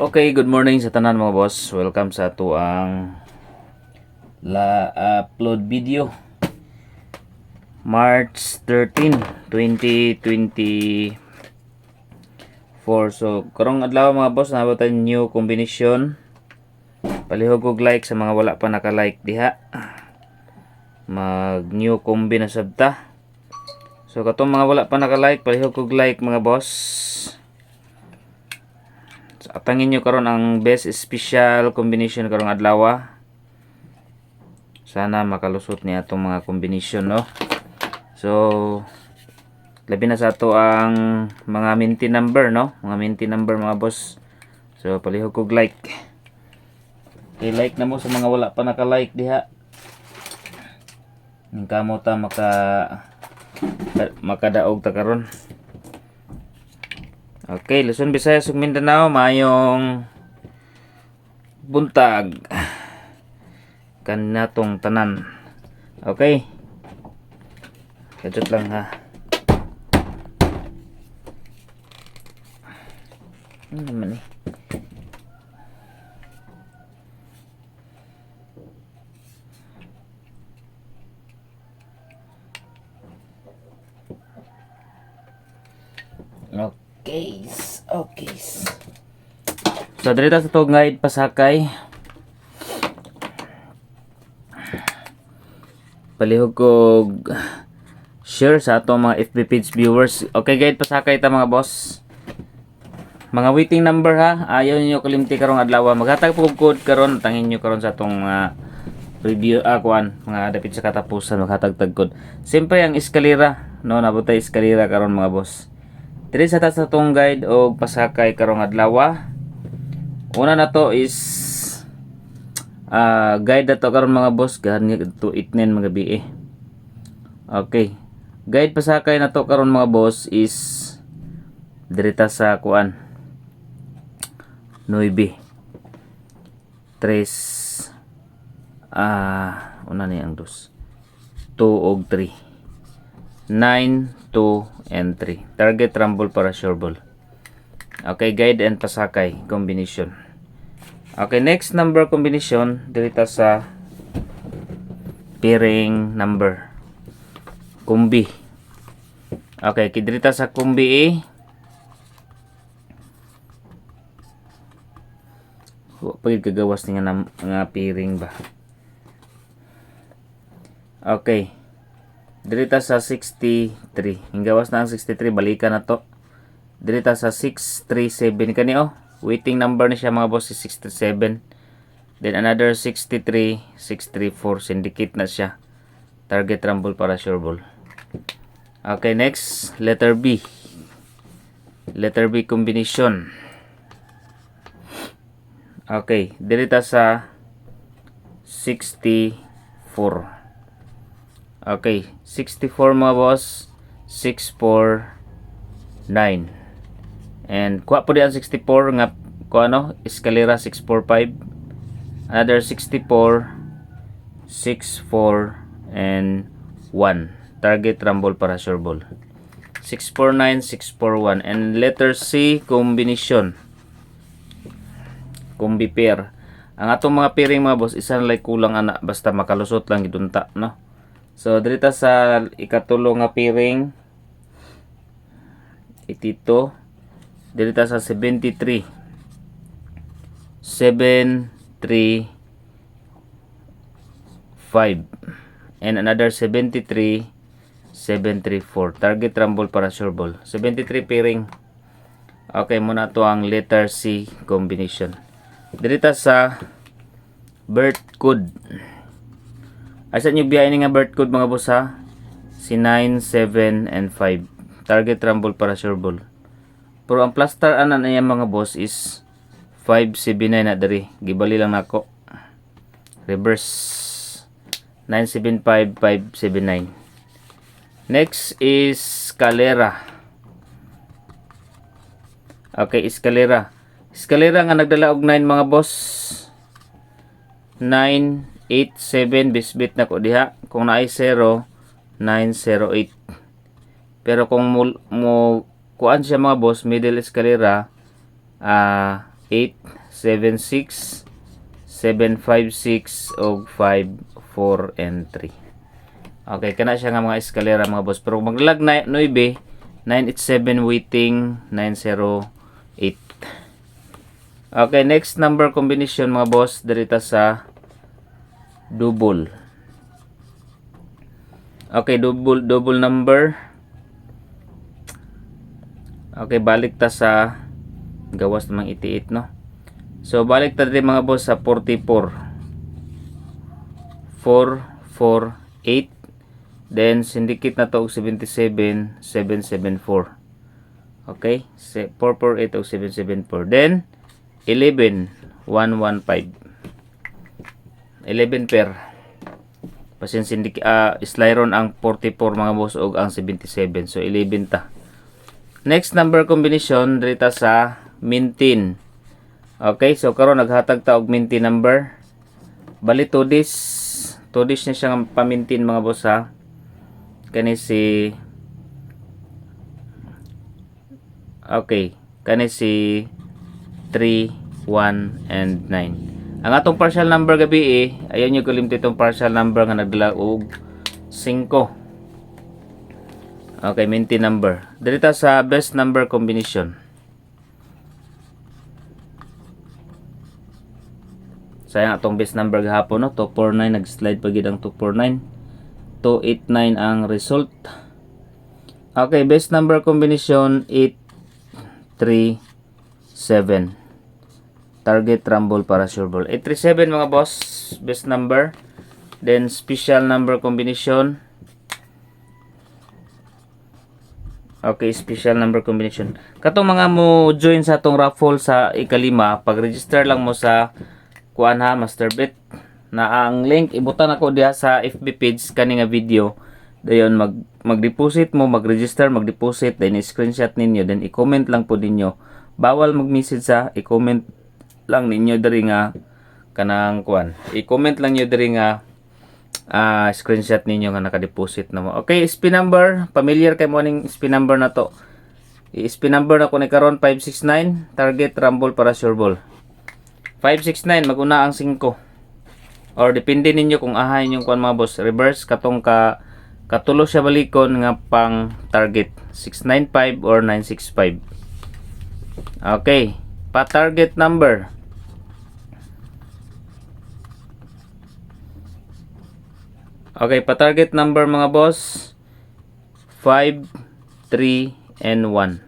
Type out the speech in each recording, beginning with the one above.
Okay, good morning sa tanan mga boss. Welcome sa ato ang upload video. March 13, 2024. So, karong adlaw mga boss, nabot tayo new combination. Palihog og like sa mga wala pa naka-like diha. Mag new combi na sabta. So, katong mga wala pa naka-like, palihog og like mga boss. So, atangin nyo karon ang best special combination karong adlaw. Sana makalusot niya itong mga combination, no? So, labi na sa ato ang mga minty number, no? Mga minty number mga boss. So, palihog og like. I-like na mo sa mga wala pa naka-like diha. Ning kamo ta makadaog ta karon. Okay, Luzon, Visayas ug Mindanao, mayong buntag kanatong tanan. Okay. Kadtot lang ha. Ano naman eh. Okay. So, dito sa itong guide pasakay. Palihog kog share sa atong mga FB page viewers. Okay, guide pasakay ta mga boss. Mga waiting number ha. Ayaw niyo kalimti karong adlaw. Maghatag po code karon, tangin niyo karon sa atong preview mga dapit sa katapusan maghatag tag code. Siyempre ang eskalera, no, nabutay eskalera karon mga boss. Diri sa taas atong guide og pasakay karong adlaw. Una na to is guide na to karon mga boss, gani to itnen mga gabi. Okay. Guide pasakay na to karon mga boss is dirita sa 9 3 una ni ang 2 og 3 9 2 and 3. Target rumble para sure ball. Okay, guide and pasakay combination. Okay, next number combination dito sa pairing number. Kumbi. Okay, kidrita sa kumbi pagid kagawas ni nga pairing ba. Okay. Dirita sa 63. Hinggawas na ang 63, balikan na to. Dirita sa 637 kani waiting number ni siya mga boss is 67. Then another 63, 634 syndicate na siya. Target rumble para sure ball. Okay, next letter B. Letter B combination. Okay, dirita sa 64. Okay, 64 mga boss, 649. And kuha po diyan 64 nga eskalera 645. Another 64, 64 and 1. Target rumble para sure ball. 649, 641 and letter C combination. Combi pair. Ang atong mga pairing mga boss, isa na kulang ana basta makalusot lang gidunta, no? So, dito sa ikatulo nga pairing, itito, dito sa 73, 7, 3, 5, and another 73, 7, 3, 4. Target rumble para sure ball. 73 pairing. Okay, muna to ang letter C combination. Dito sa birth code. Asa nyo biyahe nga birth code mga boss ha? Si 9, 7, and 5. Target rumble para sure ball. Pero ang plaster anan niya mga boss is 579 na dari. Gibali lang nako. Reverse 975 579. Next is eskalera. Okay, eskalera. Eskalera nga nagdala og 9 mga boss. 9, 8, 7 bisbit na ko diha. Kung naay 0, 9, 0, 8. Pero kung mo kuan siya mga boss, middle escalera 8, 7, 6, 7, 5, 6 og 5, 4 and 3. Okay, kana siya nga mga eskalera mga boss. Pero maglag na 9, 987 waiting 908. Okay, next number combination mga boss dirita sa double. Okay, double number. Okay, balik ta sa gawas namang 88, no? So balik ta din mga boss sa 44. 4, 4, 8. Then syndicate na to og 77, 774. Okay, 448 og 774. Then 11, 115. 11 pair. Pasin slyron ang 44 mga boss og ang 77. So 11 ta. Next number combination dito sa mintin. Okay, so karon naghatag ta og mintin number. Bali 2 days. 2 days na siyang pamintin mga boss ha. Kani si okay, kani si 3, 1 and 9. Ang atong partial number gabi ayaw nyo kalimti itong partial number nga nagdala og 5. Okay, minti number. Dito sa best number combination. Sayang atong best number gahapon, no? 249, nag-slide pa gid ang 249. 289 ang result. Okay, best number combination 8, 3, 7. Target rumble para sure ball. 837 mga boss, best number. Then special number combination. Okay, special number combination. Katong mga mo join sa atong raffle sa ikalima, pag-register lang mo sa kuan ha, Masterbet. Na ang link ibutan ako diha sa FB page kani nga video. Dayon mag-deposit mo, mag-register, mag-deposit, then i-screenshot ninyo, then i-comment lang po ninyo. Bawal mag-message sa, i-comment lang ninyo diri nga kanang kuan. I-comment lang niyo diri nga screenshot ninyo nga naka-deposit na mo. Okay, spin number, familiar kay mo ning spin number na to. I-spin number na ko ni karon 569, target rumble para sure ball. 569 maguna ang 5. Or depende ninyo kung ahay yung kuan mga boss, reverse katong katulo siya balikon nga pang target 695 or 965. Okay, pa target number. Okay, pa-target number mga boss 5, 3, and 1.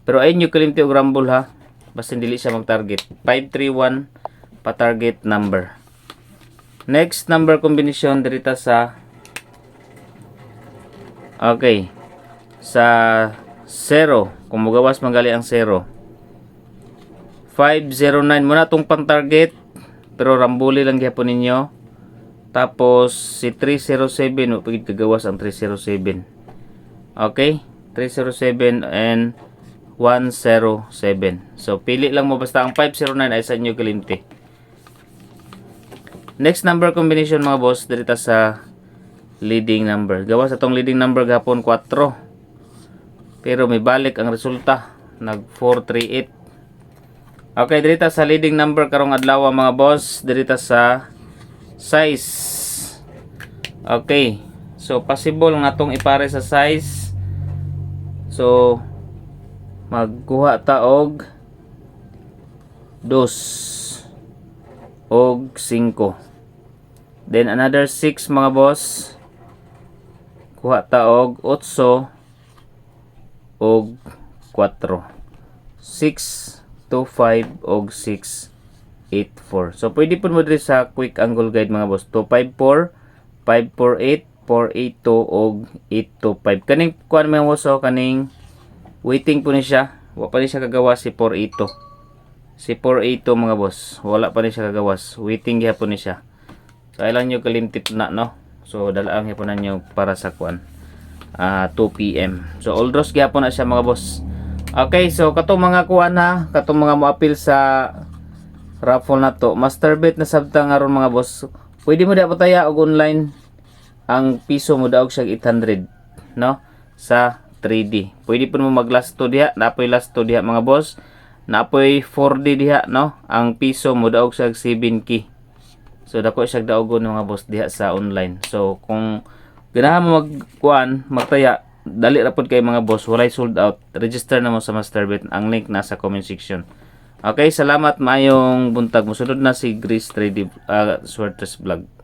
Pero ayun yung kalimti og rumble ha. Basta dili siya mag-target. 5, 3, 1 pa-target number. Next number combination dirita sa okay, sa 0. Kung magawas magali ang 0. 509 muna tong pang-target pero rambuli lang gyapon ninyo. Tapos si 307 pagid kagawas ang 307. Okay? 307 and 107. So pili lang mo basta ang 509 ay sa inyo kalimti. Next number combination mga boss dito sa leading number. Gawas atong leading number gapon 4. Pero may balik ang resulta nag 438. Okay, dito sa leading number karong adlaw mga boss dito sa size. Okay. So possible nga tong ipare sa size. So magkuha ta og 2 og 5. Then another 6 mga boss. Kuha ta og 8 og 4. 6 2 5 og 6 8-4. So, pwede po mo dito sa quick angle guide mga boss. 254, 548, 482, og 825. Kaning kuan mga boss, so, kaning waiting po ni siya. Wala pa ni siya kagawas si 482. Si 482 mga boss. Wala pa ni siya kagawas. Waiting gyapon ni siya. So, ilang nyo kalimtip na, no? So, dalaan gyapon na nyo para sa kuan. 2 PM. So, all draws gyapon na siya mga boss. Okay, so, katong mga kuan ha. Katong mga mo-appeal sa raffle na to, Masterbet na sabta nga ron mga boss. Pwede mo da pataya og online. Ang piso mo daog siya 800, no? sa 3D. Pwede po mo mag-last to diha, napoy last to diha mga boss. Napoy 4D diha, no? Ang piso mo daog sa 7K. So dako siya daogon mga boss diha sa online. So kung ganahan mo magkuan, magtaya, dali ra pud kay mga boss, walay sold out. Register na mo sa Masterbet. Ang link nasa comment section. Okay, salamat, mayong buntag. Musunod na si Grace 3D Swertres Vlog.